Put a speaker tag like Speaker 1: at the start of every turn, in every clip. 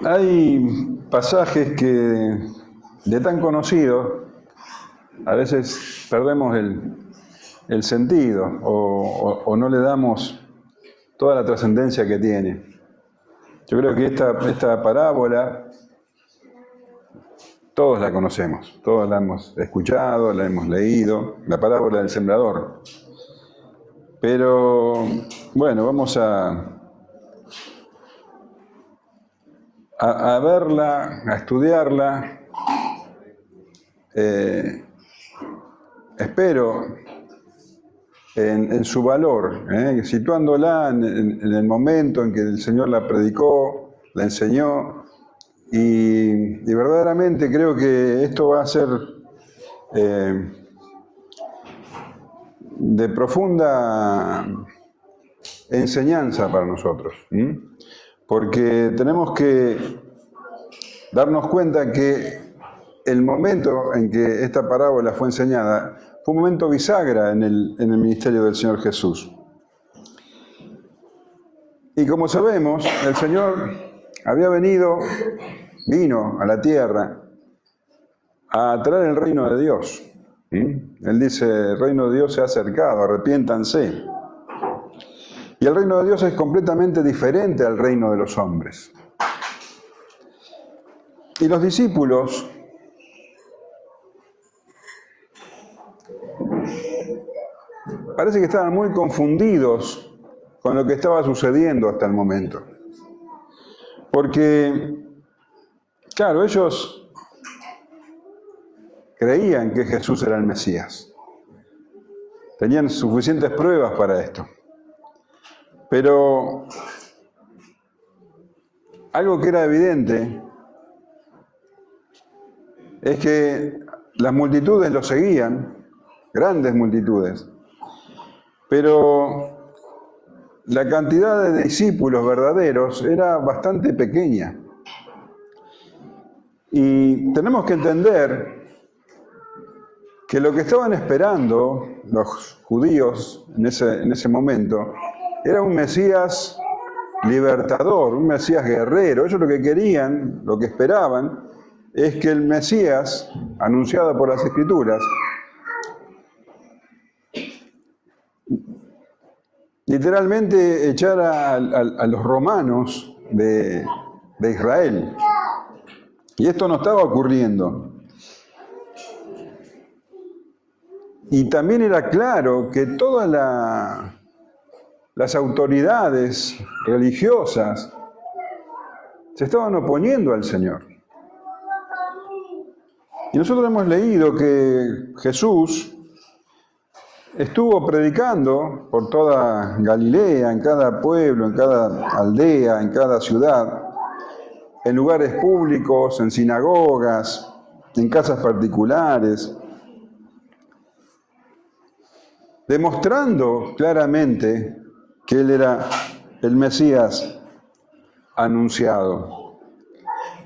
Speaker 1: Hay pasajes que, de tan conocidos, a veces perdemos el sentido o no le damos toda la trascendencia que tiene. Yo creo que esta parábola todos la conocemos, todos la hemos escuchado, la hemos leído, la parábola del sembrador. Pero bueno, vamos a verla, a estudiarla. Espero en su valor, situándola en el momento en que el Señor la predicó, la enseñó, y verdaderamente creo que esto va a ser de profunda enseñanza para nosotros, porque tenemos que darnos cuenta que el momento en que esta parábola fue enseñada fue un momento bisagra en el ministerio del Señor Jesús. Y como sabemos, el Señor vino a la tierra a traer el reino de Dios. Él dice, el reino de Dios se ha acercado, arrepiéntanse. Y el reino de Dios es completamente diferente al reino de los hombres. Y los discípulos parece que estaban muy confundidos con lo que estaba sucediendo hasta el momento. Porque, claro, ellos creían que Jesús era el Mesías. Tenían suficientes pruebas para esto. Pero algo que era evidente es que las multitudes lo seguían, grandes multitudes, pero la cantidad de discípulos verdaderos era bastante pequeña. Y tenemos que entender que lo que estaban esperando los judíos en ese momento era un Mesías libertador, un Mesías guerrero. Ellos lo que querían, lo que esperaban, es que el Mesías, anunciado por las Escrituras, literalmente echara a los romanos de Israel. Y esto no estaba ocurriendo. Y también era claro que todas las autoridades religiosas se estaban oponiendo al Señor. Y nosotros hemos leído que Jesús estuvo predicando por toda Galilea, en cada pueblo, en cada aldea, en cada ciudad, en lugares públicos, en sinagogas, en casas particulares, demostrando claramente que Él era el Mesías anunciado.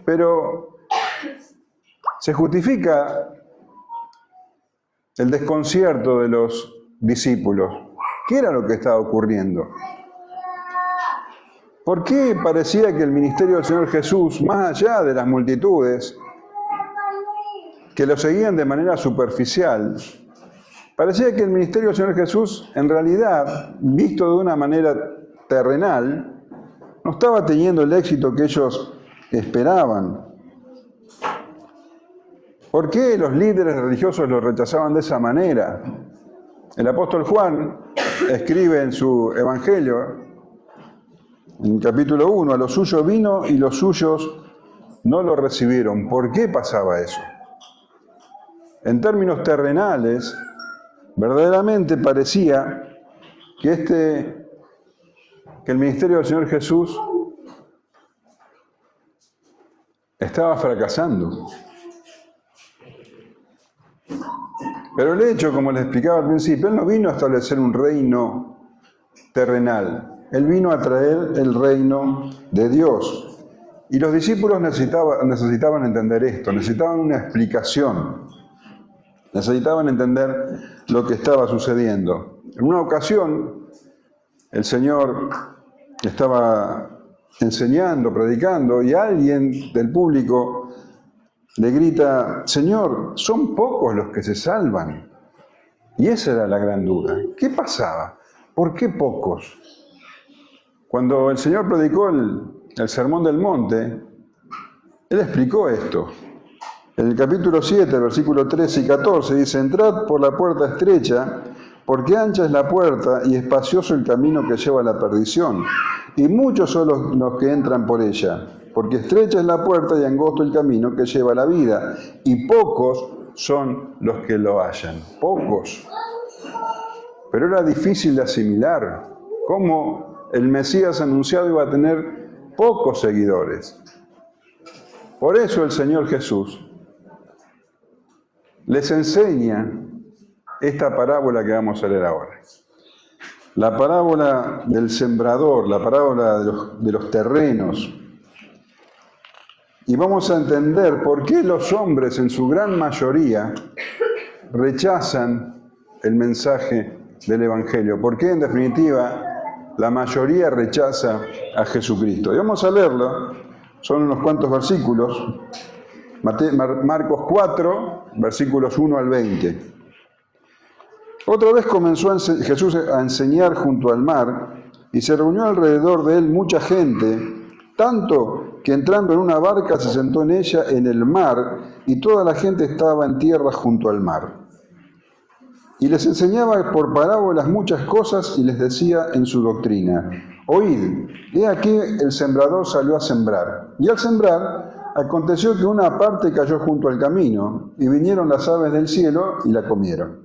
Speaker 1: Pero se justifica el desconcierto de los discípulos. ¿Qué era lo que estaba ocurriendo? ¿Por qué parecía que el ministerio del Señor Jesús, más allá de las multitudes que lo seguían de manera superficial, parecía que el ministerio del Señor Jesús, en realidad, visto de una manera terrenal, no estaba teniendo el éxito que ellos esperaban? ¿Por qué los líderes religiosos lo rechazaban de esa manera? El apóstol Juan escribe en su Evangelio, en capítulo 1, a los suyos vino y los suyos no lo recibieron. ¿Por qué pasaba eso? En términos terrenales, verdaderamente parecía que el ministerio del Señor Jesús estaba fracasando. Pero el hecho, como les explicaba al principio, Él no vino a establecer un reino terrenal. Él vino a traer el reino de Dios. Y los discípulos necesitaban entender esto, necesitaban una explicación. Necesitaban entender lo que estaba sucediendo. En una ocasión, el Señor estaba enseñando, predicando, y alguien del público le grita: Señor, son pocos los que se salvan. Y esa era la gran duda. ¿Qué pasaba? ¿Por qué pocos? Cuando el Señor predicó el Sermón del Monte, Él explicó esto. En el capítulo 7, versículos 13 y 14, dice: entrad por la puerta estrecha, porque ancha es la puerta y espacioso el camino que lleva a la perdición, y muchos son los que entran por ella, porque estrecha es la puerta y angosto el camino que lleva a la vida, y pocos son los que lo hallan. Pocos. Pero era difícil de asimilar cómo el Mesías anunciado iba a tener pocos seguidores. Por eso el Señor Jesús les enseña esta parábola que vamos a leer ahora. La parábola del sembrador, la parábola de los terrenos. Y vamos a entender por qué los hombres en su gran mayoría rechazan el mensaje del Evangelio. ¿Por qué en definitiva la mayoría rechaza a Jesucristo? Y vamos a leerlo, son unos cuantos versículos. Marcos 4, versículos 1 al 20. Otra vez comenzó Jesús a enseñar junto al mar, y se reunió alrededor de él mucha gente, tanto que entrando en una barca se sentó en ella en el mar, y toda la gente estaba en tierra junto al mar. Y les enseñaba por parábolas muchas cosas, y les decía en su doctrina: oíd, he aquí el sembrador salió a sembrar, y al sembrar aconteció que una parte cayó junto al camino, y vinieron las aves del cielo y la comieron.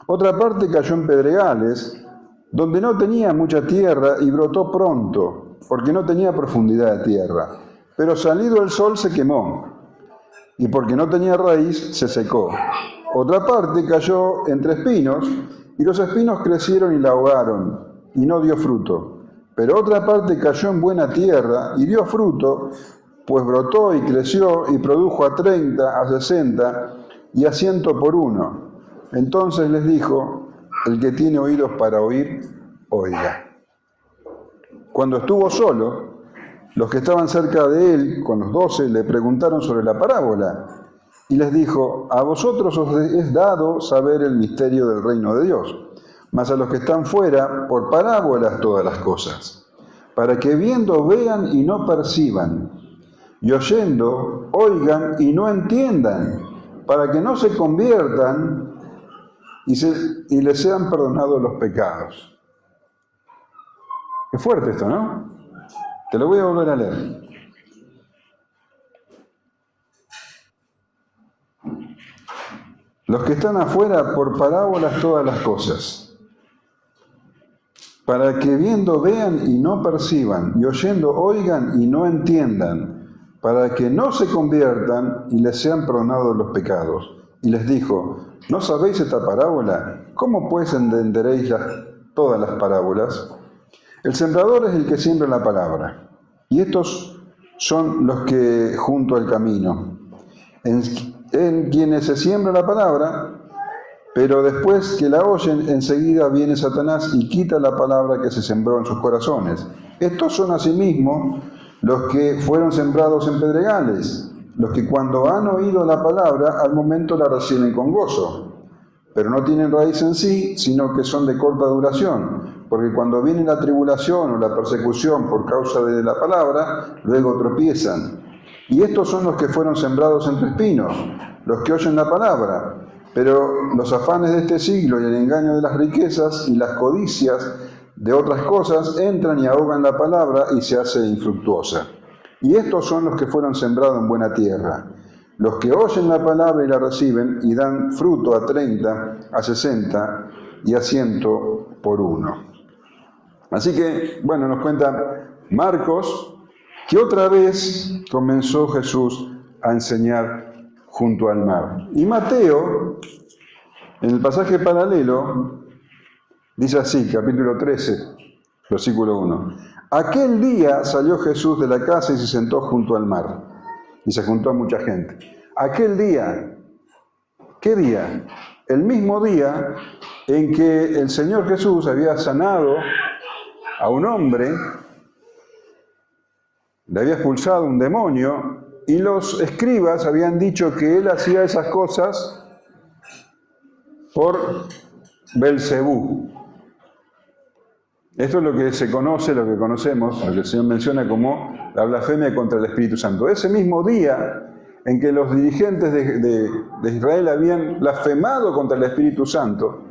Speaker 1: Otra parte cayó en pedregales, donde no tenía mucha tierra, y brotó pronto, porque no tenía profundidad de tierra. Pero salido el sol se quemó, y porque no tenía raíz se secó. Otra parte cayó entre espinos, y los espinos crecieron y la ahogaron, y no dio fruto. Pero otra parte cayó en buena tierra, y dio fruto, pues brotó y creció y produjo a 30, a 60 y a 100 por uno. Entonces les dijo: el que tiene oídos para oír, oiga. Cuando estuvo solo, los que estaban cerca de él, con los 12, le preguntaron sobre la parábola. Y les dijo: a vosotros os es dado saber el misterio del reino de Dios, mas a los que están fuera, por parábolas todas las cosas, para que viendo vean y no perciban, y oyendo oigan y no entiendan, para que no se conviertan y les sean perdonados los pecados. Qué fuerte esto, ¿no? Te lo voy a volver a leer. Los que están afuera, por parábolas todas las cosas, para que viendo vean y no perciban, y oyendo oigan y no entiendan, para que no se conviertan y les sean perdonados los pecados. Y les dijo: ¿no sabéis esta parábola? ¿Cómo pues entenderéis todas las parábolas? El sembrador es el que siembra la palabra, y estos son los que junto al camino, en quienes se siembra la palabra, pero después que la oyen, enseguida viene Satanás y quita la palabra que se sembró en sus corazones. Estos son asimismo los que fueron sembrados en pedregales, los que cuando han oído la palabra, al momento la reciben con gozo, pero no tienen raíz en sí, sino que son de corta duración, porque cuando viene la tribulación o la persecución por causa de la palabra, luego tropiezan. Y estos son los que fueron sembrados entre espinos, los que oyen la palabra, pero los afanes de este siglo y el engaño de las riquezas y las codicias de otras cosas entran y ahogan la palabra y se hace infructuosa. Y estos son los que fueron sembrados en buena tierra, los que oyen la palabra y la reciben y dan fruto a 30, a 60 y a 100 por uno. Así que, bueno, nos cuenta Marcos que otra vez comenzó Jesús a enseñar junto al mar. Y Mateo, en el pasaje paralelo, dice así, capítulo 13, versículo 1. Aquel día salió Jesús de la casa y se sentó junto al mar. Y se juntó a mucha gente. Aquel día, ¿qué día? El mismo día en que el Señor Jesús había sanado a un hombre le había expulsado un demonio, y los escribas habían dicho que él hacía esas cosas por Belcebú. Esto es lo que se conoce, lo que conocemos, lo que el Señor menciona como la blasfemia contra el Espíritu Santo. Ese mismo día en que los dirigentes de Israel habían blasfemado contra el Espíritu Santo,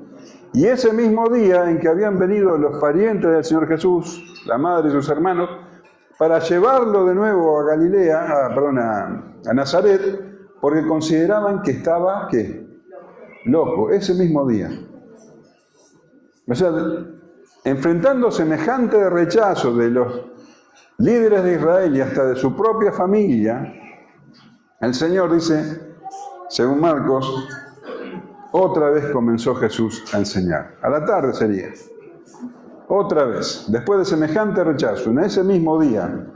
Speaker 1: y ese mismo día en que habían venido los parientes del Señor Jesús, la madre y sus hermanos, para llevarlo de nuevo a Galilea, a Nazaret, porque consideraban que estaba, ¿qué? Loco, ese mismo día. O sea, enfrentando semejante rechazo de los líderes de Israel y hasta de su propia familia, el Señor dice, según Marcos, otra vez comenzó Jesús a enseñar. A la tarde sería. Otra vez, después de semejante rechazo, en ese mismo día,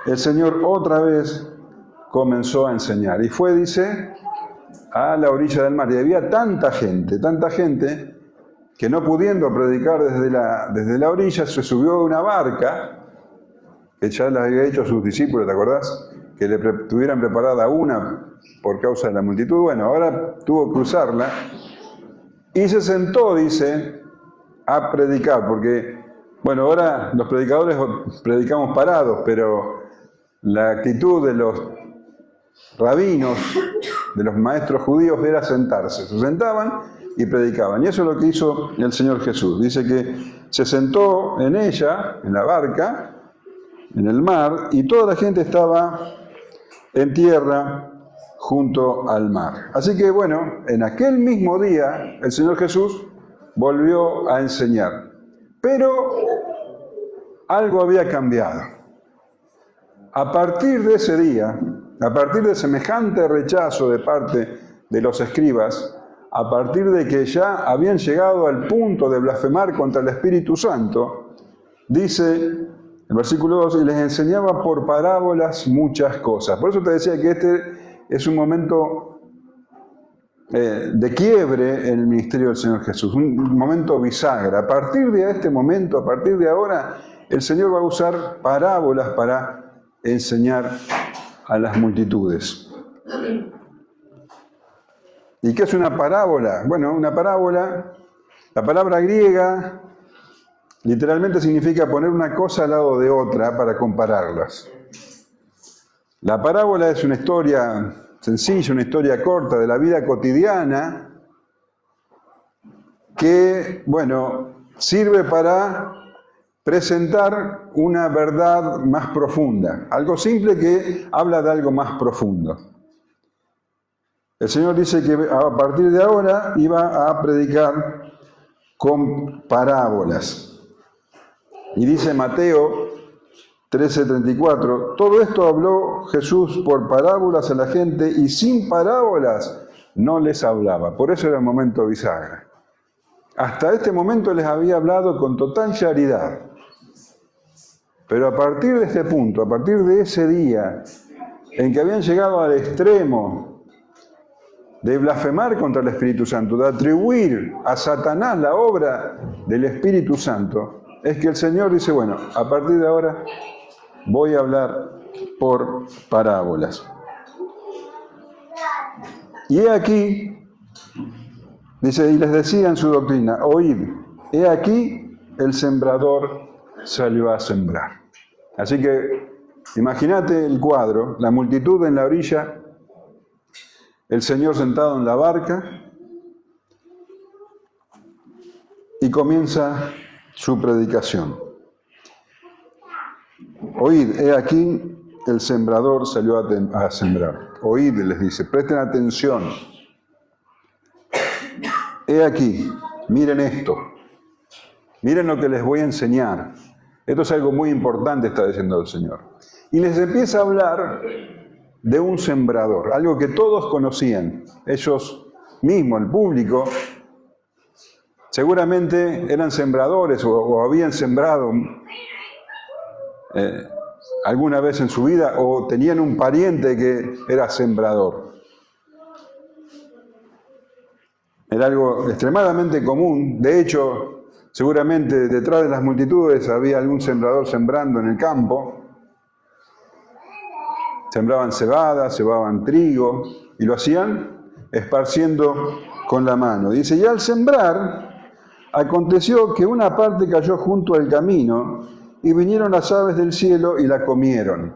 Speaker 1: el Señor otra vez comenzó a enseñar. Y fue, dice, a la orilla del mar. Y había tanta gente, que no pudiendo predicar desde la orilla, se subió a una barca, que ya la había hecho sus discípulos, ¿te acordás? Que le tuvieran preparada una por causa de la multitud. Bueno, ahora tuvo que cruzarla. Y se sentó, dice, a predicar, porque, bueno, ahora los predicadores predicamos parados, pero la actitud de los rabinos, de los maestros judíos, era sentarse. Se sentaban y predicaban. Y eso es lo que hizo el Señor Jesús. Dice que se sentó en ella, en la barca, en el mar, y toda la gente estaba en tierra junto al mar. Así que, bueno, en aquel mismo día, el Señor Jesús volvió a enseñar. Pero algo había cambiado. A partir de ese día, a partir de semejante rechazo de parte de los escribas, a partir de que ya habían llegado al punto de blasfemar contra el Espíritu Santo, dice el versículo 2, y les enseñaba por parábolas muchas cosas. Por eso te decía que este es un momento de quiebre en el ministerio del Señor Jesús, un momento bisagra. A partir de este momento, a partir de ahora, el Señor va a usar parábolas para enseñar a las multitudes. ¿Y qué es una parábola? Bueno, una parábola, la palabra griega literalmente significa poner una cosa al lado de otra para compararlas. La parábola es una historia sencilla, una historia corta de la vida cotidiana que, bueno, sirve para presentar una verdad más profunda, algo simple que habla de algo más profundo. El Señor dice que a partir de ahora iba a predicar con parábolas. Y dice Mateo 13:34, todo esto habló Jesús por parábolas a la gente y sin parábolas no les hablaba. Por eso era el momento bisagra. Hasta este momento les había hablado con total claridad. Pero a partir de este punto, a partir de ese día en que habían llegado al extremo de blasfemar contra el Espíritu Santo, de atribuir a Satanás la obra del Espíritu Santo, es que el Señor dice, bueno, a partir de ahora voy a hablar por parábolas. Y he aquí, dice, y les decía en su doctrina, oíd, he aquí el sembrador salió a sembrar. Así que imagínate el cuadro, la multitud en la orilla, el Señor sentado en la barca y comienza su predicación. Oíd, he aquí el sembrador salió a sembrar. Oíd, les dice, presten atención. He aquí, miren esto. Miren lo que les voy a enseñar. Esto es algo muy importante, está diciendo el Señor. Y les empieza a hablar de un sembrador, algo que todos conocían, ellos mismos, el público, seguramente eran sembradores o habían sembrado alguna vez en su vida o tenían un pariente que era sembrador. Era algo extremadamente común, de hecho, seguramente detrás de las multitudes había algún sembrador sembrando en el campo. sembraban cebada, cebaban trigo, y lo hacían esparciendo con la mano. Dice, y al sembrar, aconteció que una parte cayó junto al camino, y vinieron las aves del cielo y la comieron.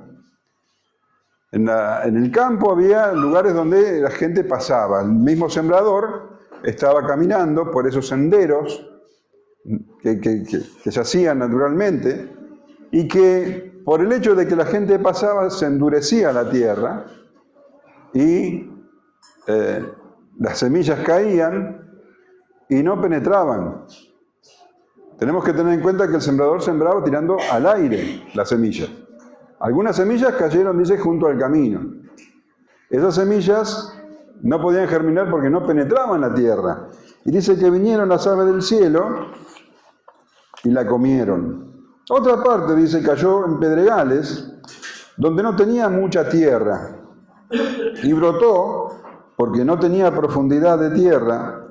Speaker 1: En el campo había lugares donde la gente pasaba. El mismo sembrador estaba caminando por esos senderos que se hacían naturalmente, y que por el hecho de que la gente pasaba se endurecía la tierra y las semillas caían y no penetraban. Tenemos que tener en cuenta que el sembrador sembraba tirando al aire las semillas. Algunas semillas cayeron, dice, junto al camino. Esas semillas no podían germinar porque no penetraban la tierra. Y dice que vinieron las aves del cielo y la comieron. Otra parte, dice, cayó en pedregales, donde no tenía mucha tierra, y brotó, porque no tenía profundidad de tierra,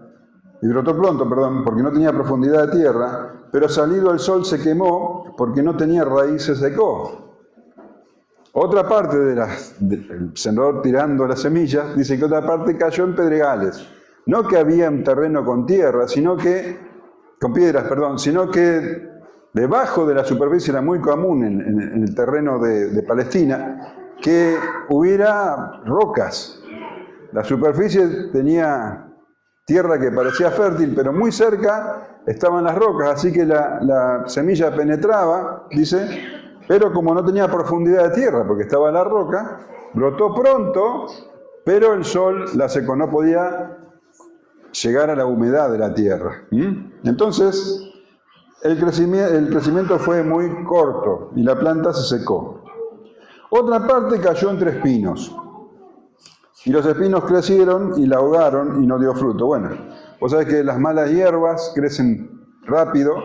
Speaker 1: porque no tenía profundidad de tierra, pero salido el sol se quemó, porque no tenía raíz se secó. Otra parte del sembrador tirando las semillas, dice que otra parte cayó en pedregales. No que había un terreno con tierra, con piedras, sino que debajo de la superficie era muy común en el terreno de Palestina que hubiera rocas. La superficie tenía tierra que parecía fértil, pero muy cerca estaban las rocas, así que la semilla penetraba, dice, pero como no tenía profundidad de tierra, porque estaba en la roca, brotó pronto, pero el sol la secó, no podía llegar a la humedad de la tierra. Entonces, el crecimiento fue muy corto y la planta se secó. Otra parte cayó entre espinos. Y los espinos crecieron y la ahogaron y no dio fruto. Bueno, vos sabés que las malas hierbas crecen rápido.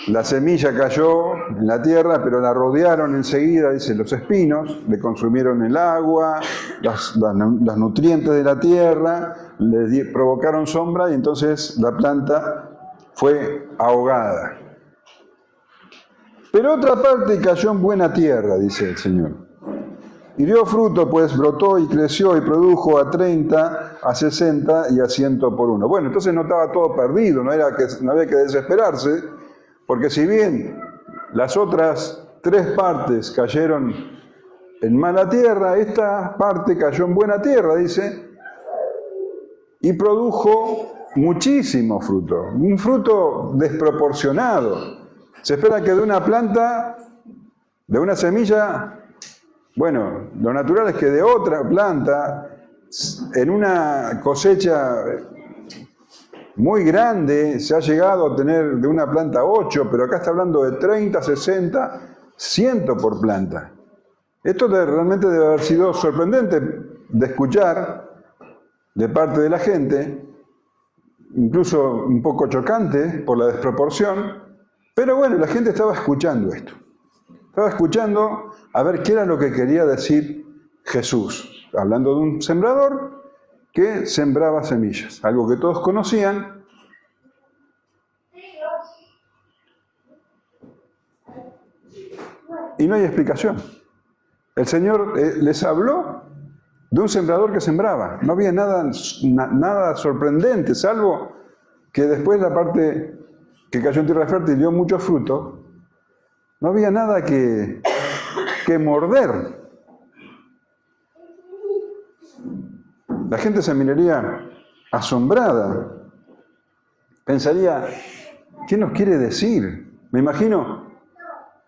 Speaker 1: La semilla cayó en la tierra, pero la rodearon enseguida, dice, los espinos, le consumieron el agua, las nutrientes de la tierra, provocaron sombra y entonces la planta fue ahogada. Pero otra parte cayó en buena tierra, dice el Señor. Y dio fruto, pues brotó y creció y produjo a 30, a 60 y a 100 por uno. Bueno, entonces no estaba todo perdido, no había que desesperarse, porque si bien las otras 3 partes cayeron en mala tierra, esta parte cayó en buena tierra, dice, y produjo muchísimo fruto, un fruto desproporcionado. Se espera que de una planta, de una semilla, bueno, lo natural es que de otra planta, en una cosecha muy grande, se ha llegado a tener de una planta 8, pero acá está hablando de 30, 60, 100 por planta. Esto realmente debe haber sido sorprendente de escuchar de parte de la gente, incluso un poco chocante por la desproporción, pero bueno, la gente estaba escuchando esto. Estaba escuchando a ver qué era lo que quería decir Jesús, hablando de un sembrador que sembraba semillas, algo que todos conocían. Y no hay explicación. El Señor les habló de un sembrador que sembraba. No había nada sorprendente, salvo que después la parte que cayó en tierra fértil dio mucho fruto. No había nada que morder. La gente se miraría asombrada. Pensaría, ¿qué nos quiere decir? Me imagino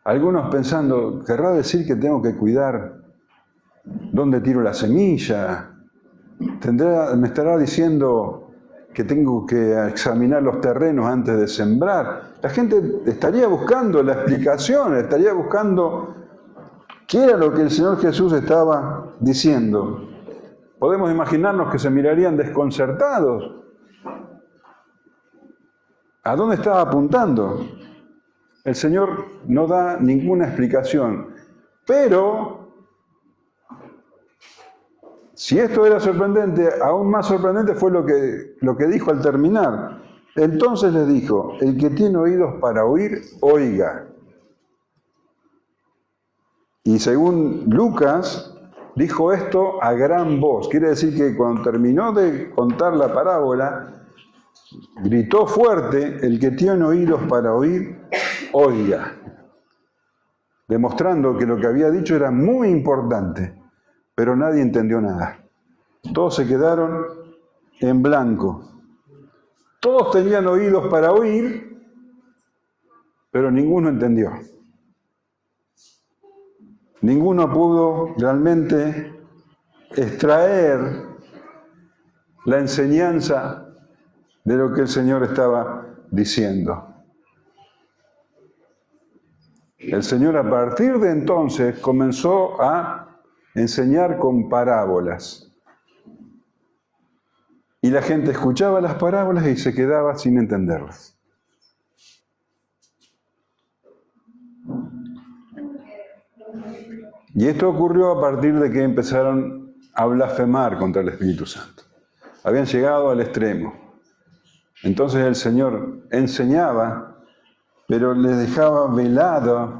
Speaker 1: algunos pensando, ¿querrá decir que tengo que cuidar dónde tiro la semilla? ¿Me estará diciendo que tengo que examinar los terrenos antes de sembrar? La gente estaría buscando la explicación, estaría buscando qué era lo que el Señor Jesús estaba diciendo. Podemos imaginarnos que se mirarían desconcertados. ¿A dónde estaba apuntando? El Señor no da ninguna explicación. Pero, si esto era sorprendente, aún más sorprendente fue lo que dijo al terminar. Entonces les dijo, el que tiene oídos para oír, oiga. Y según Lucas, dijo esto a gran voz. Quiere decir que cuando terminó de contar la parábola, gritó fuerte: el que tiene oídos para oír, oiga. Demostrando que lo que había dicho era muy importante, pero nadie entendió nada. Todos se quedaron en blanco. Todos tenían oídos para oír, pero ninguno entendió. Ninguno pudo realmente extraer la enseñanza de lo que el Señor estaba diciendo. El Señor a partir de entonces comenzó a enseñar con parábolas. Y la gente escuchaba las parábolas y se quedaba sin entenderlas. Y esto ocurrió a partir de que empezaron a blasfemar contra el Espíritu Santo. Habían llegado al extremo. Entonces el Señor enseñaba, pero les dejaba velada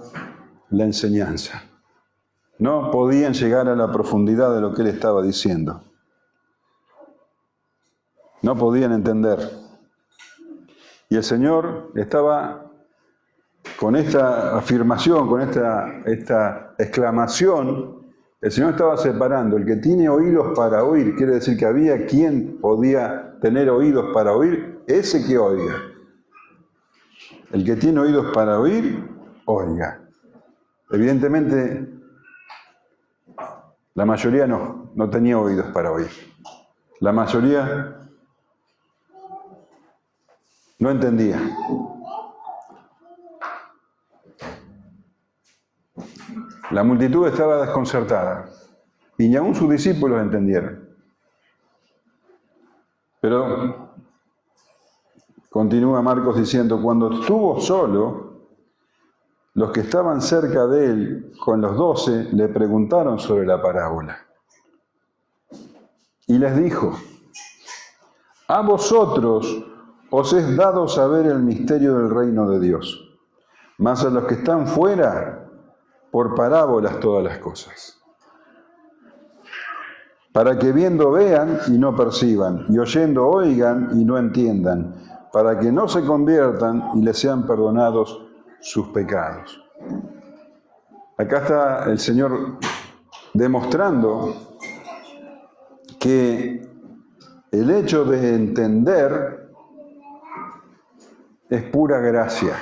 Speaker 1: la enseñanza. No podían llegar a la profundidad de lo que Él estaba diciendo. No podían entender. Y el Señor estaba con esta afirmación, con esta exclamación, el Señor estaba separando. El que tiene oídos para oír, quiere decir que había quien podía tener oídos para oír, ese que oiga. El que tiene oídos para oír, oiga. Evidentemente, la mayoría no tenía oídos para oír. La mayoría no entendía. La multitud estaba desconcertada y ni aun sus discípulos entendieron. Pero continúa Marcos diciendo: cuando estuvo solo, los que estaban cerca de él con los 12 le preguntaron sobre la parábola. Y les dijo: a vosotros os es dado saber el misterio del reino de Dios, mas a los que están fuera, por parábolas todas las cosas, para que viendo vean y no perciban, y oyendo oigan y no entiendan, para que no se conviertan y les sean perdonados sus pecados. Acá está el Señor demostrando que el hecho de entender es pura gracia.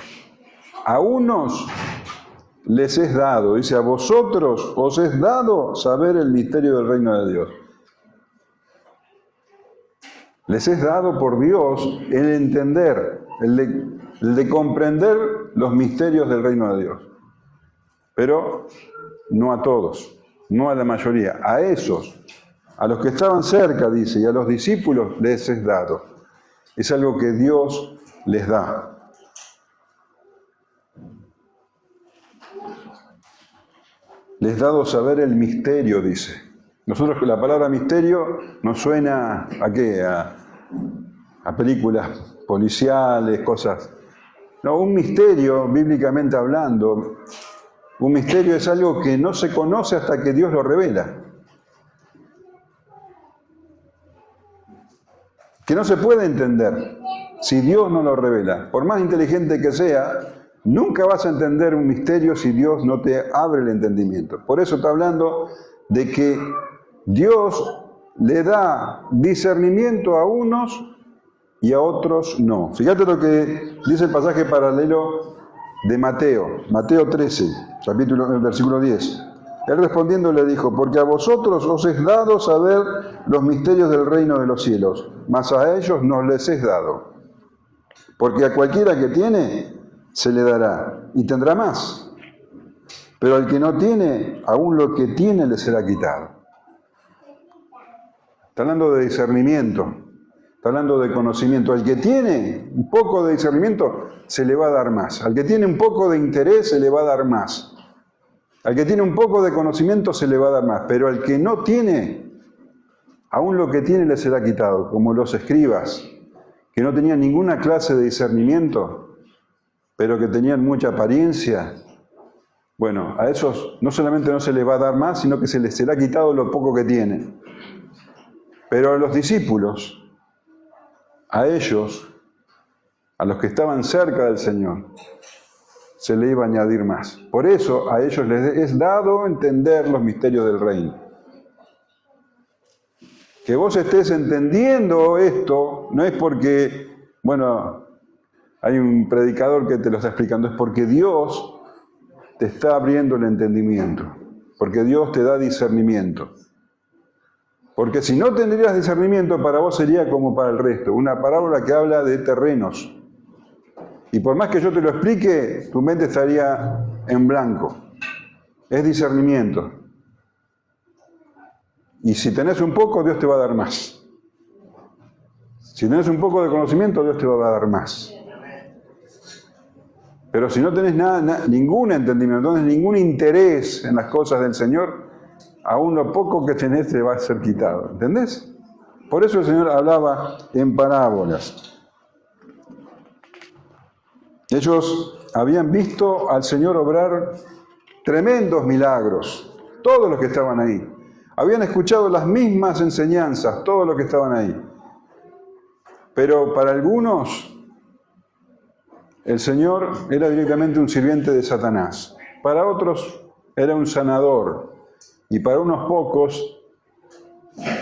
Speaker 1: A unos les es dado, dice, a vosotros os es dado saber el misterio del reino de Dios. Les es dado por Dios el entender, el de comprender los misterios del reino de Dios. Pero no a todos, no a la mayoría, a esos, a los que estaban cerca, dice, y a los discípulos les es dado. Es algo que Dios les da. Les es dado saber el misterio, dice. Nosotros, la palabra misterio nos suena ¿a qué? A películas policiales, cosas. No, un misterio, bíblicamente hablando, un misterio es algo que no se conoce hasta que Dios lo revela. Que no se puede entender si Dios no lo revela. Por más inteligente que sea, nunca vas a entender un misterio si Dios no te abre el entendimiento. Por eso está hablando de que Dios le da discernimiento a unos y a otros no. Fíjate lo que dice el pasaje paralelo de Mateo 13, versículo 10. Él respondiendo le dijo: porque a vosotros os es dado saber los misterios del reino de los cielos, mas a ellos no les es dado. Porque a cualquiera que tiene, se le dará, y tendrá más. Pero al que no tiene, aún lo que tiene le será quitado. Está hablando de discernimiento, está hablando de conocimiento. Al que tiene un poco de discernimiento, se le va a dar más. Al que tiene un poco de interés, se le va a dar más. Al que tiene un poco de conocimiento, se le va a dar más. Pero al que no tiene, aún lo que tiene le será quitado. Como los escribas, que no tenían ninguna clase de discernimiento, pero que tenían mucha apariencia, Bueno, a esos no solamente no se les va a dar más, sino que se les será quitado lo poco que tienen. Pero a los discípulos, a ellos, a los que estaban cerca del Señor, se le iba a añadir más. Por eso a ellos les es dado entender los misterios del reino. Que vos estés entendiendo esto no es porque, bueno, hay un predicador que te lo está explicando, es porque Dios te está abriendo el entendimiento, porque Dios te da discernimiento. Porque si no tendrías discernimiento, para vos sería como para el resto, una parábola que habla de terrenos. Y por más que yo te lo explique, tu mente estaría en blanco. Es discernimiento. Y si tenés un poco, Dios te va a dar más. Si tenés un poco de conocimiento, Dios te va a dar más. Pero si no tenés ningún entendimiento, no tenés ningún interés en las cosas del Señor, aún lo poco que tenés te va a ser quitado. ¿Entendés? Por eso el Señor hablaba en parábolas. Ellos habían visto al Señor obrar tremendos milagros, todos los que estaban ahí. Habían escuchado las mismas enseñanzas, todos los que estaban ahí. Pero para algunos, el Señor era directamente un sirviente de Satanás. Para otros, era un sanador. Y para unos pocos,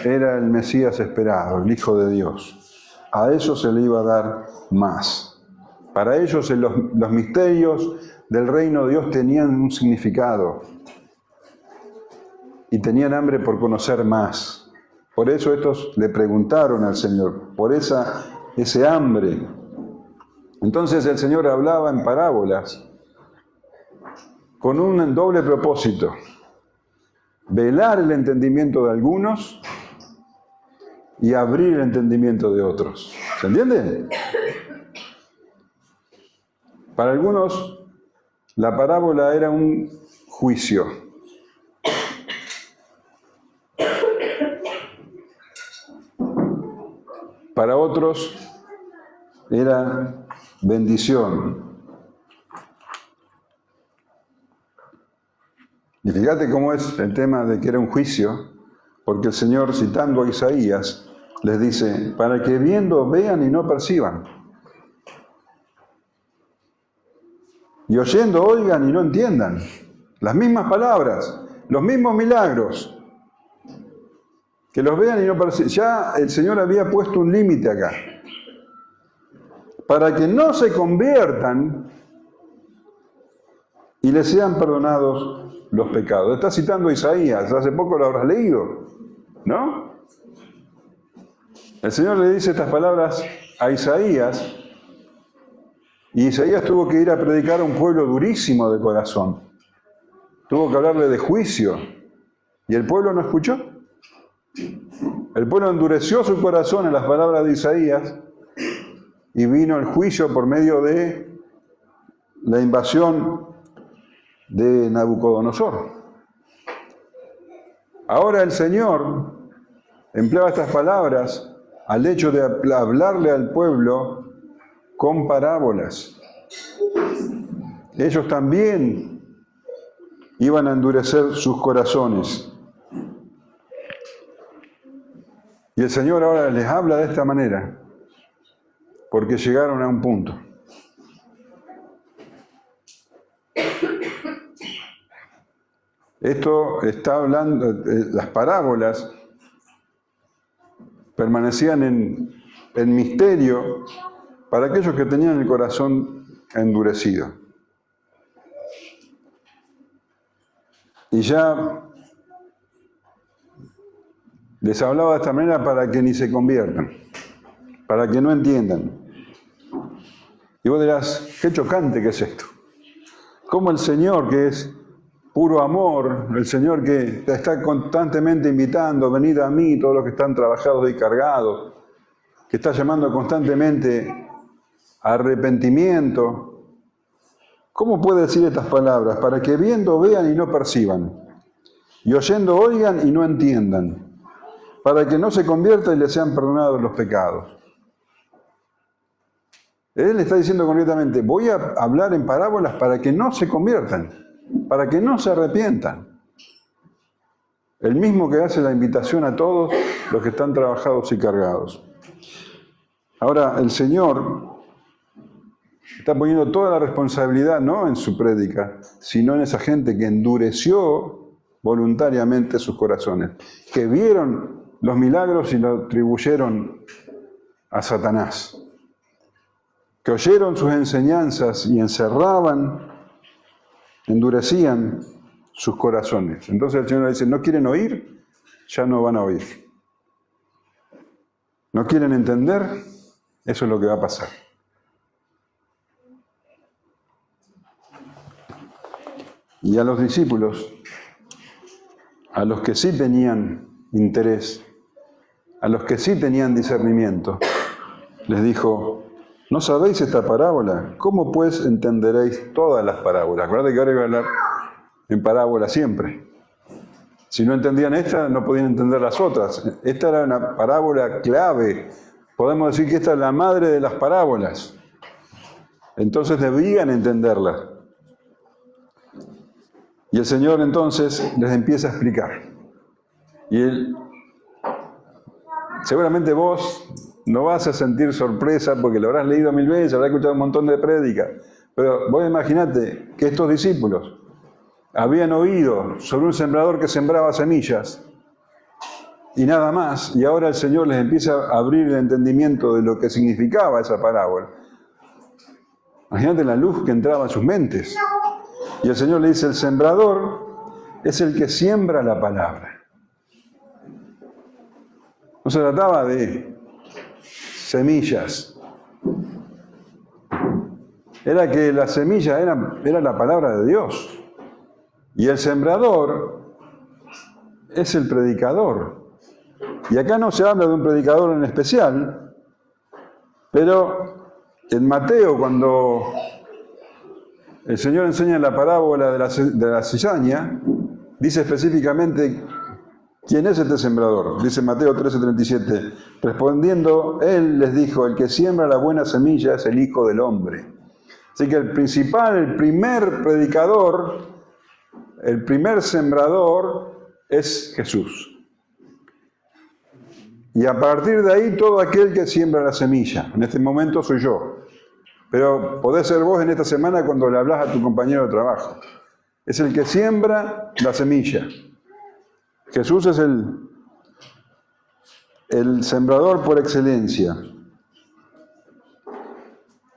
Speaker 1: era el Mesías esperado, el Hijo de Dios. A eso se le iba a dar más. Para ellos los misterios del reino de Dios tenían un significado. Y tenían hambre por conocer más. Por eso estos le preguntaron al Señor, por ese hambre. Entonces el Señor hablaba en parábolas con un doble propósito. Velar el entendimiento de algunos y abrir el entendimiento de otros. ¿Se entiende? Para algunos, la parábola era un juicio. Para otros, era bendición. Y fíjate cómo es el tema de que era un juicio, porque el Señor, citando a Isaías, les dice, para que viendo vean y no perciban. Y oyendo oigan y no entiendan. Las mismas palabras, los mismos milagros. Que los vean y no perciban. Ya el Señor había puesto un límite acá. Para que no se conviertan y les sean perdonados los pecados. Está citando a Isaías, hace poco lo habrás leído, ¿no? El Señor le dice estas palabras a Isaías, y Isaías tuvo que ir a predicar a un pueblo durísimo de corazón. Tuvo que hablarle de juicio, y el pueblo no escuchó. El pueblo endureció su corazón en las palabras de Isaías, y vino el juicio por medio de la invasión de Nabucodonosor. Ahora el Señor empleaba estas palabras al hecho de hablarle al pueblo con parábolas. Ellos también iban a endurecer sus corazones. Y el Señor ahora les habla de esta manera, porque llegaron a un punto. Esto está hablando, las parábolas permanecían en misterio para aquellos que tenían el corazón endurecido. Y ya les hablaba de esta manera para que ni se conviertan, para que no entiendan. Y vos dirás, qué chocante que es esto. ¿Cómo el Señor, que es puro amor, el Señor que te está constantemente invitando, venid a mí, todos los que están trabajados y cargados, que está llamando constantemente a arrepentimiento? ¿Cómo puede decir estas palabras? Para que viendo vean y no perciban, y oyendo oigan y no entiendan, para que no se conviertan y les sean perdonados los pecados. Él le está diciendo concretamente, voy a hablar en parábolas para que no se conviertan. para que no se arrepientan. El mismo que hace la invitación a todos los que están trabajados y cargados. Ahora, el Señor está poniendo toda la responsabilidad no en su prédica, sino en esa gente que endureció voluntariamente sus corazones, que vieron los milagros y lo atribuyeron a Satanás, que oyeron sus enseñanzas y endurecían sus corazones. Entonces el Señor le dice, ¿no quieren oír? Ya no van a oír. ¿No quieren entender? Eso es lo que va a pasar. Y a los discípulos, a los que sí tenían interés, a los que sí tenían discernimiento, les dijo, ¿no sabéis esta parábola? ¿Cómo pues entenderéis todas las parábolas? Acuérdate que ahora iba a hablar en parábola siempre. Si no entendían esta, no podían entender las otras. Esta era una parábola clave. Podemos decir que esta es la madre de las parábolas. Entonces debían entenderla. Y el Señor entonces les empieza a explicar. Y seguramente vos no vas a sentir sorpresa porque lo habrás leído 1000 veces, habrás escuchado un montón de prédicas. Pero vos imaginate que estos discípulos habían oído sobre un sembrador que sembraba semillas y nada más, y ahora el Señor les empieza a abrir el entendimiento de lo que significaba esa parábola. Imagínate la luz que entraba en sus mentes. Y el Señor le dice, el sembrador es el que siembra la palabra. No se trataba de semillas. Era que la semilla era la palabra de Dios. Y el sembrador es el predicador. Y acá no se habla de un predicador en especial, pero en Mateo, cuando el Señor enseña la parábola de la cizaña, dice específicamente quién es este sembrador. Dice Mateo 13:37, respondiendo, Él les dijo, el que siembra la buena semilla es el Hijo del Hombre. Así que el primer predicador, el primer sembrador es Jesús. Y a partir de ahí todo aquel que siembra la semilla. En este momento soy yo. Pero podés ser vos en esta semana cuando le hablas a tu compañero de trabajo. Es el que siembra la semilla. Jesús es el sembrador por excelencia.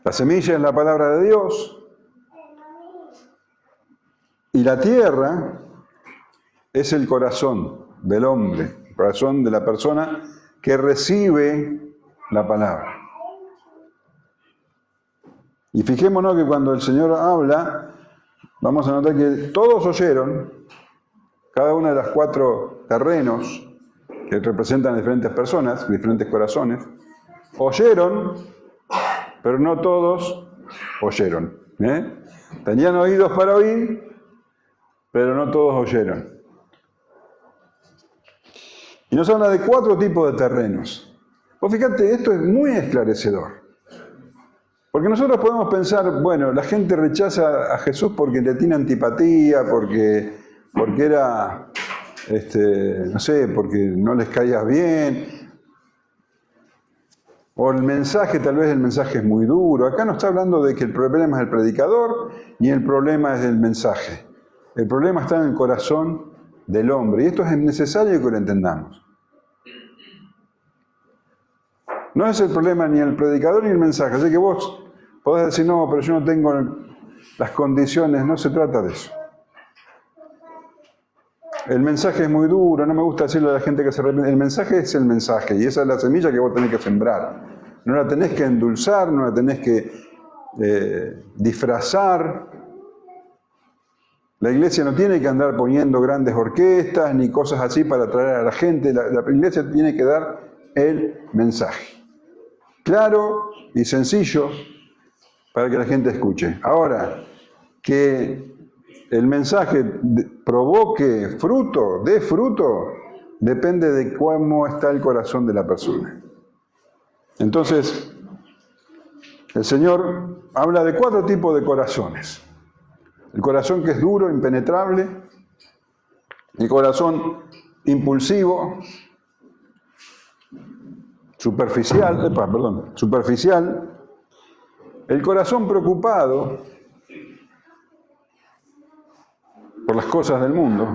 Speaker 1: La semilla es la palabra de Dios. Y la tierra es el corazón del hombre, el corazón de la persona que recibe la palabra. Y fijémonos que cuando el Señor habla, vamos a notar que todos oyeron, cada uno de los 4 terrenos que representan diferentes personas, diferentes corazones, oyeron, pero no todos oyeron. Tenían oídos para oír, pero no todos oyeron. Y nos habla de 4 tipos de terrenos. Vos fíjate, esto es muy esclarecedor. Porque nosotros podemos pensar, bueno, la gente rechaza a Jesús porque le tiene antipatía, porque era, no sé, porque no les caía bien. O el mensaje, tal vez el mensaje es muy duro. Acá no está hablando de que el problema es el predicador, ni el problema es el mensaje. El problema está en el corazón del hombre. Y esto es necesario que lo entendamos. No es el problema ni el predicador ni el mensaje. Así que vos podés decir, no, pero yo no tengo las condiciones. No se trata de eso. El mensaje es muy duro, no me gusta decirle a la gente que se arrepiente. El mensaje es el mensaje y esa es la semilla que vos tenés que sembrar. No la tenés que endulzar, no la tenés que disfrazar. La iglesia no tiene que andar poniendo grandes orquestas ni cosas así para atraer a la gente. La iglesia tiene que dar el mensaje. Claro y sencillo para que la gente escuche. Ahora, que el mensaje provoque fruto, dé fruto, depende de cómo está el corazón de la persona. Entonces, el Señor habla de 4 tipos de corazones. El corazón que es duro, impenetrable, el corazón impulsivo, superficial, el corazón preocupado por las cosas del mundo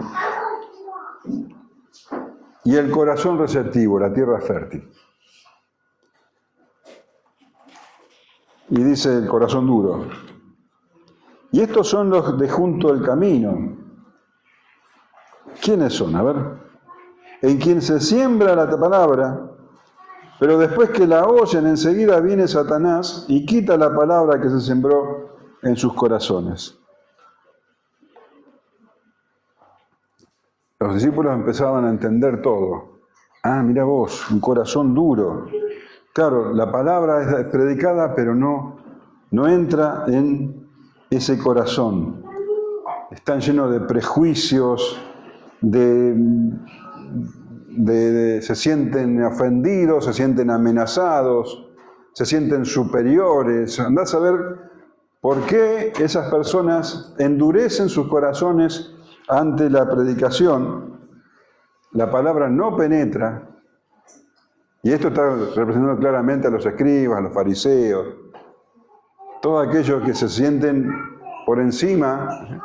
Speaker 1: y el corazón receptivo, la tierra fértil. Y dice el corazón duro. Y estos son los de junto al camino. ¿Quiénes son? A ver. En quien se siembra la palabra, pero después que la oyen, enseguida viene Satanás y quita la palabra que se sembró en sus corazones. Los discípulos empezaban a entender todo. Ah, mira vos, un corazón duro. Claro, la palabra es predicada, pero no entra en ese corazón. Están llenos de prejuicios, se sienten ofendidos, se sienten amenazados, se sienten superiores. Andá a saber por qué esas personas endurecen sus corazones ante la predicación. La palabra no penetra, y esto está representando claramente a los escribas, a los fariseos, todos aquellos que se sienten por encima,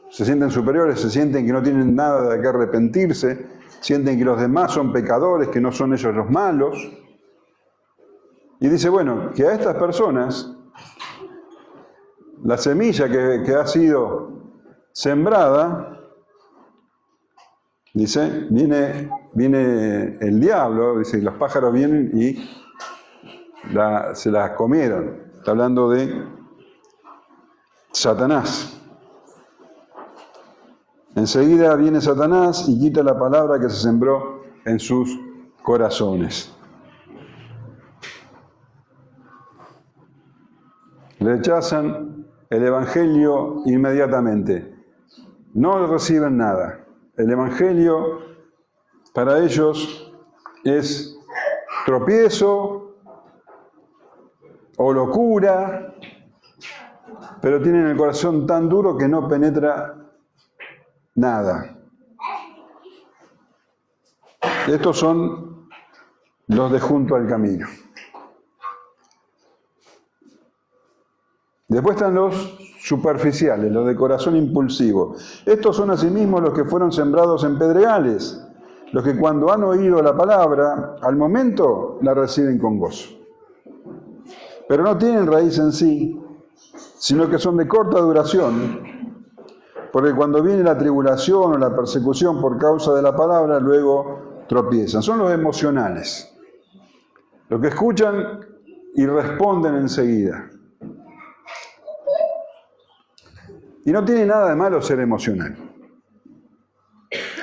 Speaker 1: se sienten superiores, se sienten que no tienen nada de qué arrepentirse, sienten que los demás son pecadores, que no son ellos los malos. Y dice, bueno, que a estas personas, la semilla que ha sido sembrada, dice, viene el diablo, dice, los pájaros vienen y se las comieron. Está hablando de Satanás. Enseguida viene Satanás y quita la palabra que se sembró en sus corazones. Rechazan el Evangelio inmediatamente. No reciben nada. El Evangelio para ellos es tropiezo o locura, pero tienen el corazón tan duro que no penetra nada. Estos son los de junto al camino. Después están los superficiales, los de corazón impulsivo. Estos son asimismo los que fueron sembrados en pedregales, los que cuando han oído la palabra, al momento la reciben con gozo. Pero no tienen raíz en sí, sino que son de corta duración, porque cuando viene la tribulación o la persecución por causa de la palabra, luego tropiezan. Son los emocionales, los que escuchan y responden enseguida. Y no tiene nada de malo ser emocional.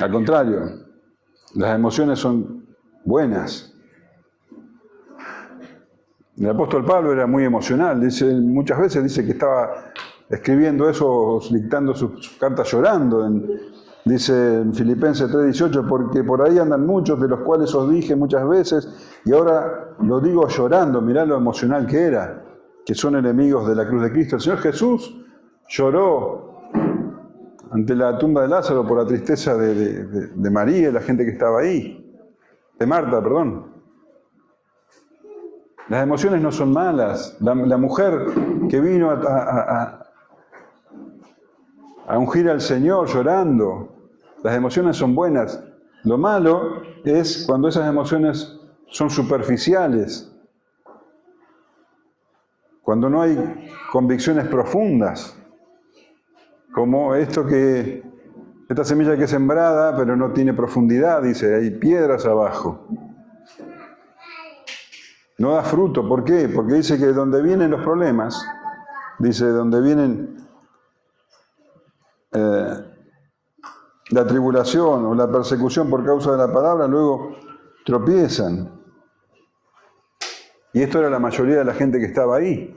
Speaker 1: Al contrario, las emociones son buenas. El apóstol Pablo era muy emocional. Muchas veces dice que estaba escribiendo eso, dictando sus cartas llorando. Dice en Filipenses 3:18, porque por ahí andan muchos, de los cuales os dije muchas veces, y ahora lo digo llorando. Mirá lo emocional que era, que son enemigos de la cruz de Cristo. El Señor Jesús lloró ante la tumba de Lázaro por la tristeza de María y la gente que estaba ahí, de Marta, perdón. Las emociones no son malas. La mujer que vino a ungir al Señor llorando, las emociones son buenas. Lo malo es cuando esas emociones son superficiales, cuando no hay convicciones profundas. Como esta semilla que es sembrada, pero no tiene profundidad, dice, hay piedras abajo. No da fruto, ¿por qué? Porque dice que donde vienen los problemas, dice, donde vienen la tribulación o la persecución por causa de la palabra, luego tropiezan. Y esto era la mayoría de la gente que estaba ahí,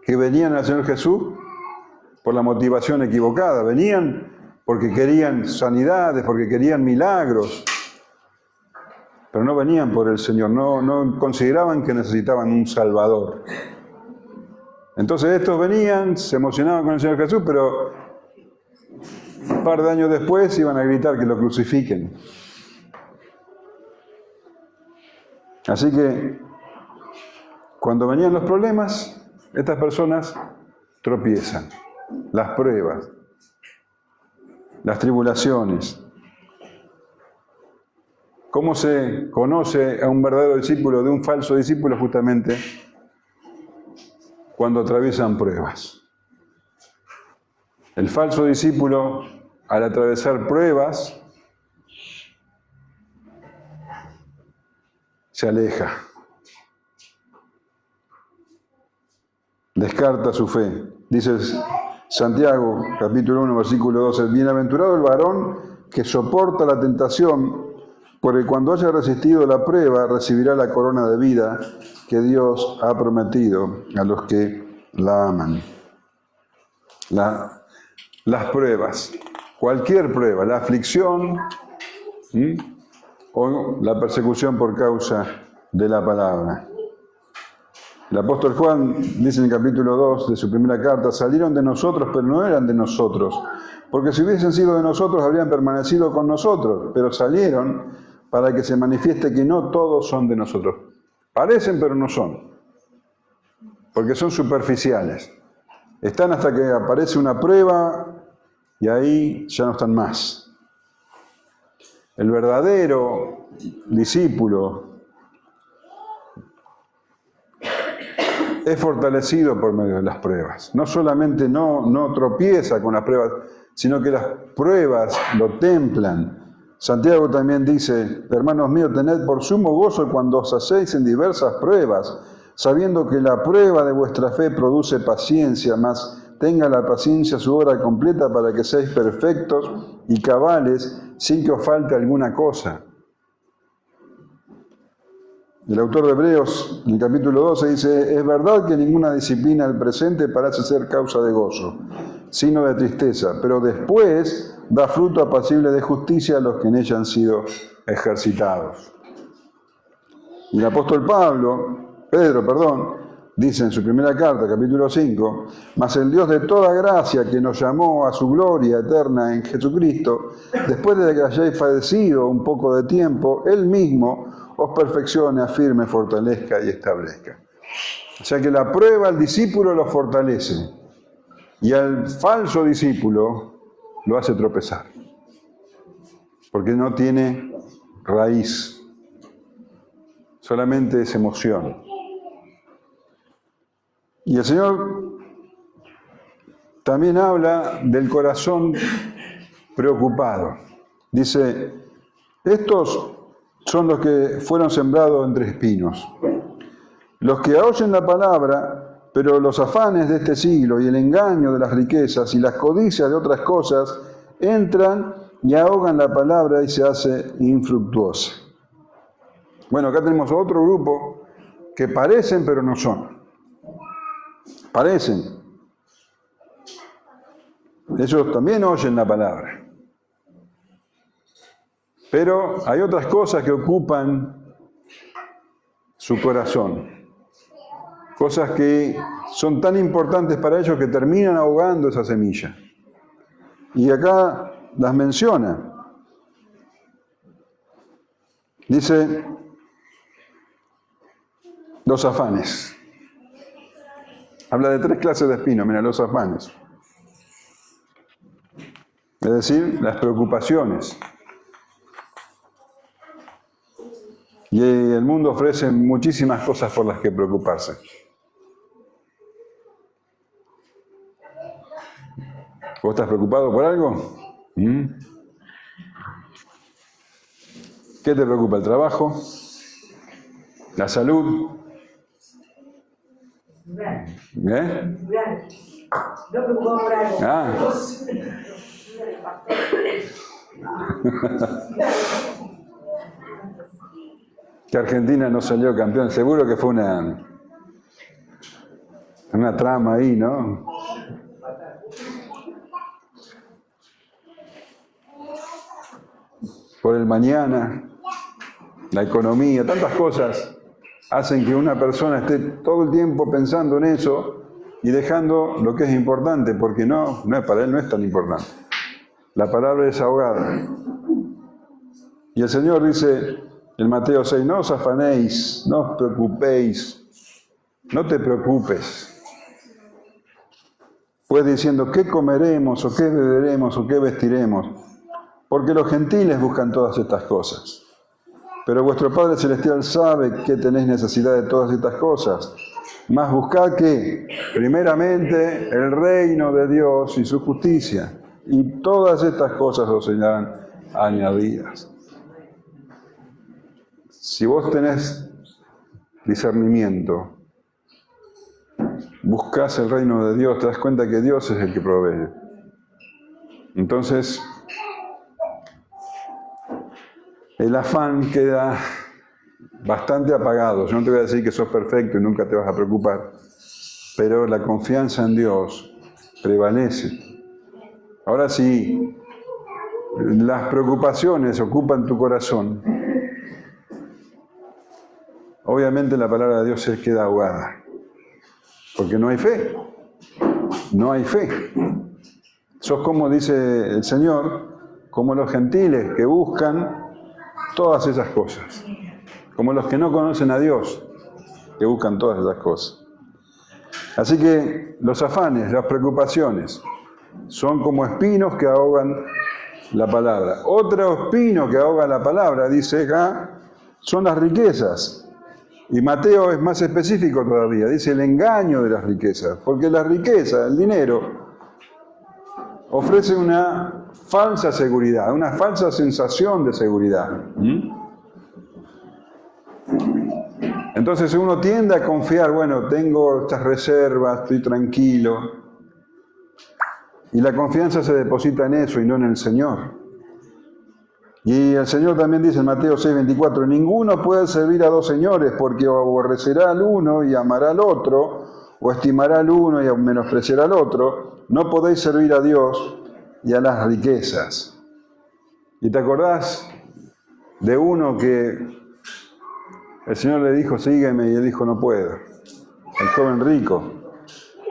Speaker 1: que venían al Señor Jesús por la motivación equivocada. Venían porque querían sanidades, porque querían milagros, pero no venían por el Señor, no consideraban que necesitaban un Salvador. Entonces estos venían, se emocionaban con el Señor Jesús, pero Un par de años después iban a gritar que lo crucifiquen. Así que, cuando venían los problemas, estas personas tropiezan. Las pruebas, las tribulaciones. ¿Cómo se conoce a un verdadero discípulo de un falso discípulo? Justamente cuando atraviesan pruebas. El falso discípulo, al atravesar pruebas, se aleja, descarta su fe. Dice Santiago, capítulo 1, versículo 12, bienaventurado el varón que soporta la tentación, porque cuando haya resistido la prueba, recibirá la corona de vida que Dios ha prometido a los que la aman. Las pruebas, cualquier prueba, la aflicción o la persecución por causa de la palabra. El apóstol Juan dice en el capítulo 2 de su primera carta, salieron de nosotros, pero no eran de nosotros, porque si hubiesen sido de nosotros, habrían permanecido con nosotros, pero salieron para que se manifieste que no todos son de nosotros. Parecen, pero no son, porque son superficiales. Están hasta que aparece una prueba y ahí ya no están más. El verdadero discípulo es fortalecido por medio de las pruebas. No solamente no tropieza con las pruebas, sino que las pruebas lo templan. Santiago también dice, hermanos míos, tened por sumo gozo cuando os hacéis en diversas pruebas, sabiendo que la prueba de vuestra fe produce paciencia, mas tenga la paciencia su obra completa para que seáis perfectos y cabales sin que os falte alguna cosa. El autor de Hebreos, en el capítulo 12, dice, es verdad que ninguna disciplina al presente parece ser causa de gozo, sino de tristeza, pero después da fruto apacible de justicia a los que en ella han sido ejercitados. Y el apóstol Pedro, dice en su primera carta, capítulo 5, mas el Dios de toda gracia que nos llamó a su gloria eterna en Jesucristo, después de que hayáis padecido un poco de tiempo, Él mismo os perfeccione, afirme, fortalezca y establezca. O sea que la prueba al discípulo lo fortalece y al falso discípulo lo hace tropezar, porque no tiene raíz, solamente es emoción. Y el Señor también habla del corazón preocupado. Dice, estos son los que fueron sembrados entre espinos. Los que oyen la palabra, pero los afanes de este siglo y el engaño de las riquezas y las codicias de otras cosas entran y ahogan la palabra y se hace infructuosa. Bueno, acá tenemos otro grupo que parecen pero no son. Parecen. Ellos también oyen la palabra. Pero hay otras cosas que ocupan su corazón. Cosas que son tan importantes para ellos que terminan ahogando esa semilla. Y acá las menciona. Dice, los afanes. Habla de 3 clases de espinos, mira, los afanes. Es decir, las preocupaciones. Y el mundo ofrece muchísimas cosas por las que preocuparse. ¿Vos estás preocupado por algo? ¿Qué te preocupa? ¿El trabajo? ¿La salud? ¿Eh?
Speaker 2: No preocupado por algo.
Speaker 1: Ah. Que Argentina no salió campeón. Seguro que fue una trama ahí, ¿no? Por el mañana, la economía, tantas cosas hacen que una persona esté todo el tiempo pensando en eso y dejando lo que es importante, porque no es para él, no es tan importante. La palabra es ahogada. Y el Señor dice en Mateo 6, no os afanéis, no os preocupéis, no te preocupes. Pues diciendo, ¿qué comeremos, o qué beberemos, o qué vestiremos? Porque los gentiles buscan todas estas cosas. Pero vuestro Padre Celestial sabe que tenéis necesidad de todas estas cosas. Mas buscad que, primeramente, el reino de Dios y su justicia, y todas estas cosas os serán añadidas. Si vos tenés discernimiento, buscás el reino de Dios, te das cuenta que Dios es el que provee. Entonces, el afán queda bastante apagado. Yo no te voy a decir que sos perfecto y nunca te vas a preocupar, pero la confianza en Dios prevalece. Ahora sí, las preocupaciones ocupan tu corazón. Obviamente la palabra de Dios se queda ahogada, porque no hay fe. No hay fe. Sos como dice el Señor, como los gentiles que buscan todas esas cosas, como los que no conocen a Dios, que buscan todas esas cosas. Así que los afanes, las preocupaciones, son como espinos que ahogan la palabra. Otro espino que ahoga la palabra, dice acá, son las riquezas. Y Mateo es más específico todavía, dice el engaño de las riquezas, porque la riqueza, el dinero, ofrece una falsa seguridad, una falsa sensación de seguridad. Entonces uno tiende a confiar, bueno, tengo estas reservas, estoy tranquilo. Y la confianza se deposita en eso y no en el Señor. Y el Señor también dice en Mateo 6:24, ninguno puede servir a dos señores, porque o aborrecerá al uno y amará al otro, o estimará al uno y menospreciará al otro. No podéis servir a Dios y a las riquezas. ¿Y te acordás de uno que el Señor le dijo, sígueme, y él dijo, no puedo? El joven rico.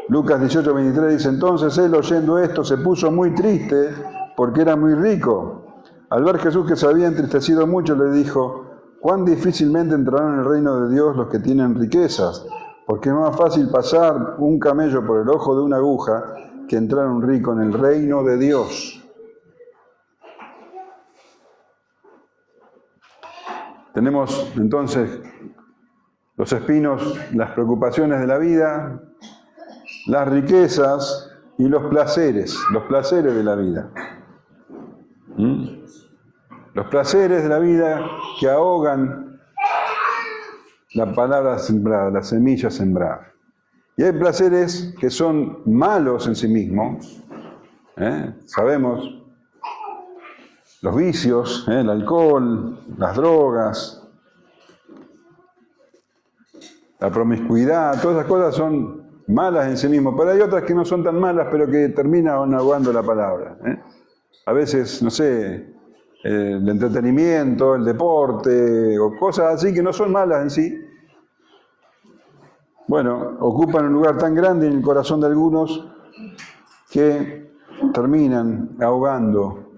Speaker 1: Lucas 18:23 dice, entonces él, oyendo esto, se puso muy triste porque era muy rico. Al ver Jesús que se había entristecido mucho, le dijo, cuán difícilmente entrarán en el reino de Dios los que tienen riquezas, porque es más fácil pasar un camello por el ojo de una aguja que entrar un rico en el reino de Dios. Tenemos entonces los espinos, las preocupaciones de la vida, las riquezas y los placeres de la vida. Los placeres de la vida que ahogan la palabra sembrada, la semilla sembrada. Y hay placeres que son malos en sí mismos. Sabemos, los vicios, el alcohol, las drogas, la promiscuidad, todas esas cosas son malas en sí mismos. Pero hay otras que no son tan malas, pero que terminan ahogando la palabra. A veces, no sé, el entretenimiento, el deporte, o cosas así que no son malas en sí. Bueno, ocupan un lugar tan grande en el corazón de algunos que terminan ahogando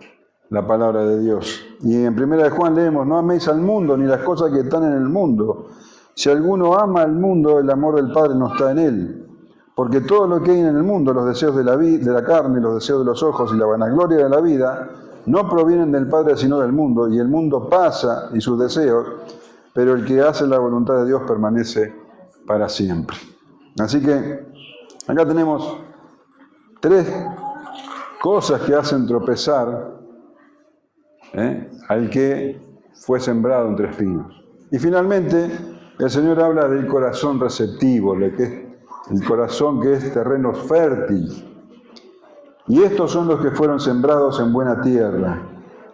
Speaker 1: la palabra de Dios. Y en 1 de Juan leemos, no améis al mundo ni las cosas que están en el mundo. Si alguno ama al mundo, el amor del Padre no está en él. Porque todo lo que hay en el mundo, los deseos de la carne, los deseos de los ojos y la vanagloria de la vida, no provienen del Padre sino del mundo, y el mundo pasa y sus deseos, pero el que hace la voluntad de Dios permanece para siempre. Así que acá tenemos 3 cosas que hacen tropezar al que fue sembrado entre espinos. Y finalmente, el Señor habla del corazón receptivo, de que es el corazón que es terreno fértil. Y estos son los que fueron sembrados en buena tierra,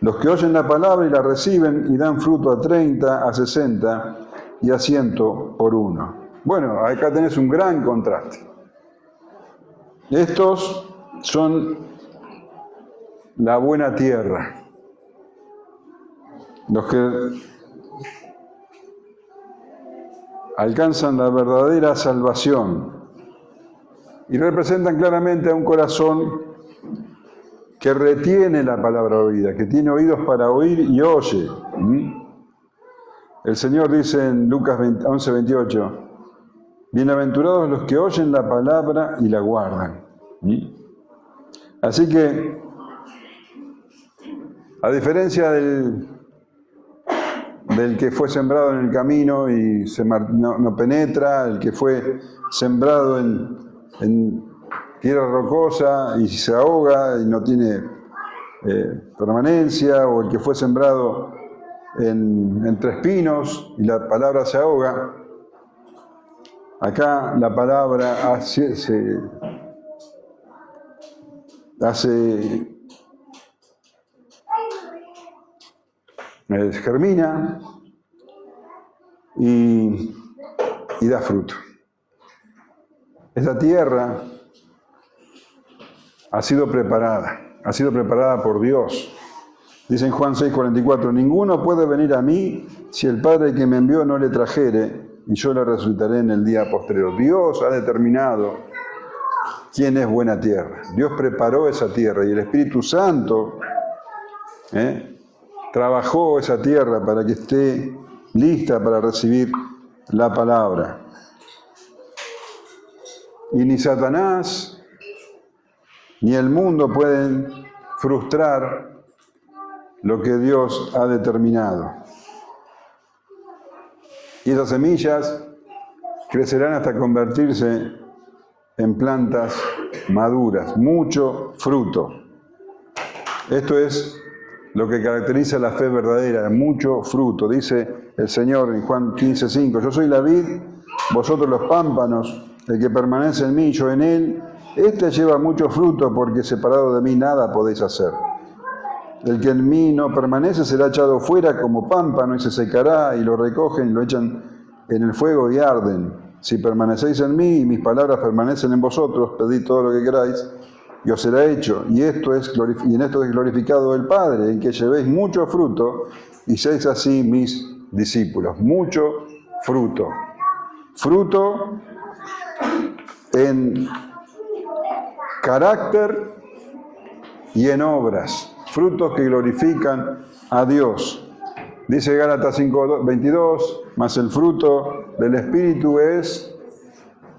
Speaker 1: los que oyen la palabra y la reciben y dan fruto a 30, a 60 y a 100 por uno. Bueno, acá tenés un gran contraste. Estos son la buena tierra, los que alcanzan la verdadera salvación y representan claramente a un corazón que retiene la palabra oída, que tiene oídos para oír y oye. El Señor dice en Lucas 11:28, bienaventurados los que oyen la palabra y la guardan. Así que, a diferencia del que fue sembrado en el camino y no penetra, el que fue sembrado en tierra rocosa y se ahoga y no tiene permanencia, o el que fue sembrado entre espinos y la palabra se ahoga, acá la palabra germina y da fruto. Esta tierra ha sido preparada por Dios. Dice en Juan 6:44, ninguno puede venir a mí si el Padre que me envió no le trajere, y yo le resucitaré en el día posterior. Dios ha determinado quién es buena tierra. Dios preparó esa tierra y el Espíritu Santo trabajó esa tierra para que esté lista para recibir la palabra. Y ni Satanás ni el mundo pueden frustrar lo que Dios ha determinado. Y esas semillas crecerán hasta convertirse en plantas maduras, mucho fruto. Esto es lo que caracteriza la fe verdadera, mucho fruto. Dice el Señor en Juan 15:5, yo soy la vid, vosotros los pámpanos, el que permanece en mí, yo en él, este lleva mucho fruto, porque separado de mí nada podéis hacer. El que en mí no permanece será echado fuera como pámpano y se secará, y lo recogen y lo echan en el fuego y arden. Si permanecéis en mí y mis palabras permanecen en vosotros, pedid todo lo que queráis y os será hecho. Y en esto es glorificado el Padre, en que llevéis mucho fruto y seáis así mis discípulos. Mucho fruto. Fruto en carácter y en obras. Frutos que glorifican a Dios. Dice Gálatas 5:22, mas el fruto del Espíritu es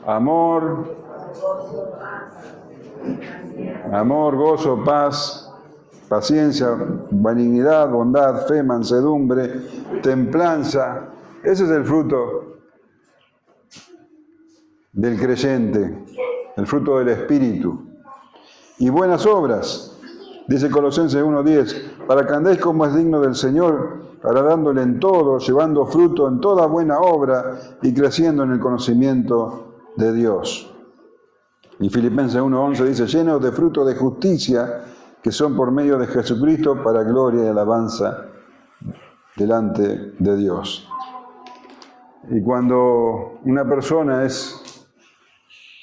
Speaker 1: amor, gozo, paz, paciencia, benignidad, bondad, fe, mansedumbre, templanza. Ese es el fruto del creyente, el fruto del Espíritu. Y buenas obras. Dice Colosenses 1:10, para que andéis como es digno del Señor, agradándole en todo, llevando fruto en toda buena obra y creciendo en el conocimiento de Dios. Y Filipenses 1:11 dice, llenos de fruto de justicia, que son por medio de Jesucristo para gloria y alabanza delante de Dios. Y cuando una persona es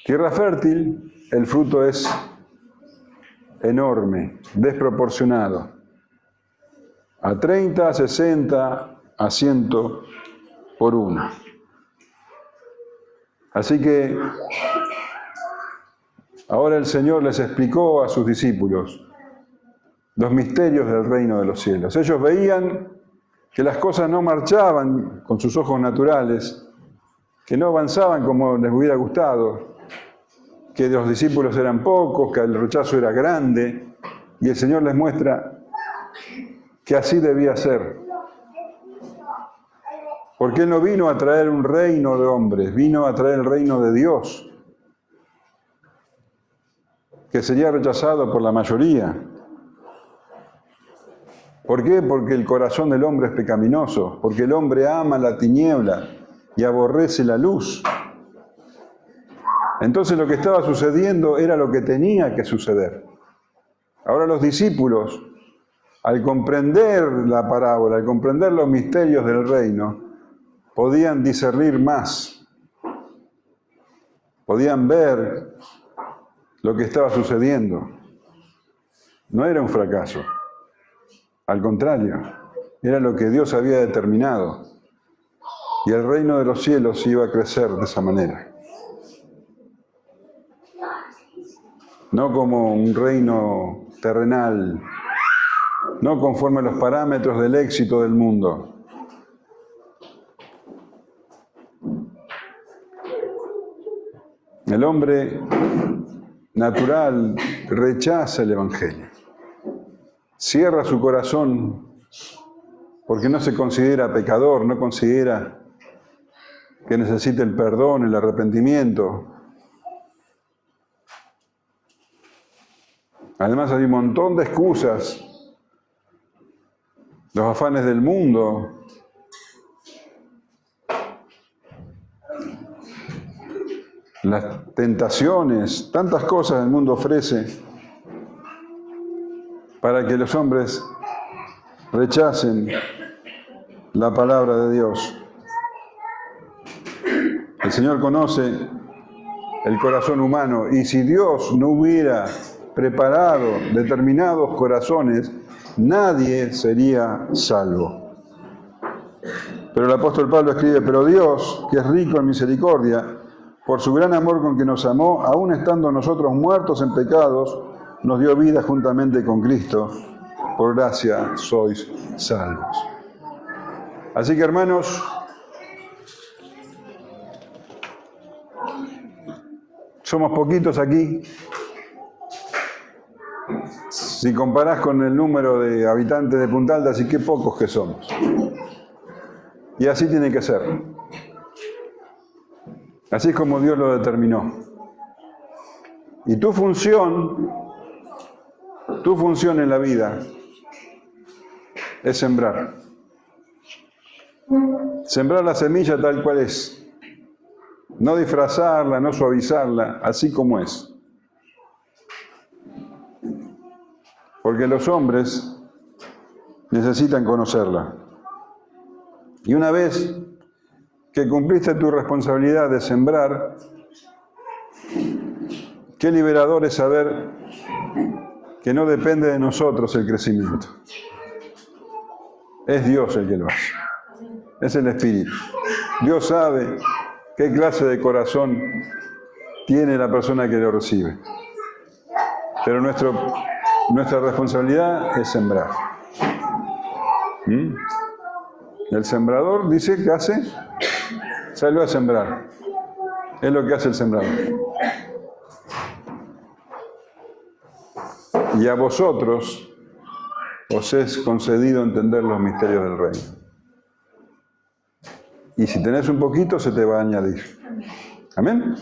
Speaker 1: tierra fértil, el fruto es enorme, desproporcionado. A 30, a 60, a 100 por 1. Así que ahora el Señor les explicó a sus discípulos los misterios del reino de los cielos. Ellos veían que las cosas no marchaban con sus ojos naturales, que no avanzaban como les hubiera gustado, que los discípulos eran pocos, que el rechazo era grande, y el Señor les muestra que así debía ser. Porque Él no vino a traer un reino de hombres, vino a traer el reino de Dios, que sería rechazado por la mayoría. ¿Por qué? Porque el corazón del hombre es pecaminoso, porque el hombre ama la tiniebla y aborrece la luz. Entonces lo que estaba sucediendo era lo que tenía que suceder. Ahora los discípulos, al comprender la parábola, al comprender los misterios del reino, podían discernir más. Podían ver lo que estaba sucediendo. No era un fracaso. Al contrario, era lo que Dios había determinado. Y el reino de los cielos iba a crecer de esa manera. No como un reino terrenal, no conforme a los parámetros del éxito del mundo. El hombre natural rechaza el Evangelio, cierra su corazón porque no se considera pecador, no considera que necesite el perdón, el arrepentimiento. Además hay un montón de excusas, los afanes del mundo, las tentaciones, tantas cosas el mundo ofrece para que los hombres rechacen la palabra de Dios. El Señor conoce el corazón humano y si Dios no hubiera preparado determinados corazones, nadie sería salvo. Pero el apóstol Pablo escribe, pero Dios, que es rico en misericordia, por su gran amor con que nos amó, aun estando nosotros muertos en pecados, nos dio vida juntamente con Cristo. Por gracia sois salvos. Así que, hermanos, somos poquitos aquí. Si comparás con el número de habitantes de Punta Alta, sí que pocos que somos. Y así tiene que ser. Así es como Dios lo determinó. Y tu función en la vida es sembrar. Sembrar la semilla tal cual es. No disfrazarla, no suavizarla, así como es. Porque los hombres necesitan conocerla. Y una vez que cumpliste tu responsabilidad de sembrar, qué liberador es saber que no depende de nosotros el crecimiento. Es Dios el que lo hace. Es el Espíritu. Dios sabe qué clase de corazón tiene la persona que lo recibe. Pero nuestra responsabilidad es sembrar. El sembrador dice que hace, salió a sembrar. Es lo que hace el sembrador. Y a vosotros os es concedido entender los misterios del reino. Y si tenés un poquito, se te va a añadir. ¿Amén?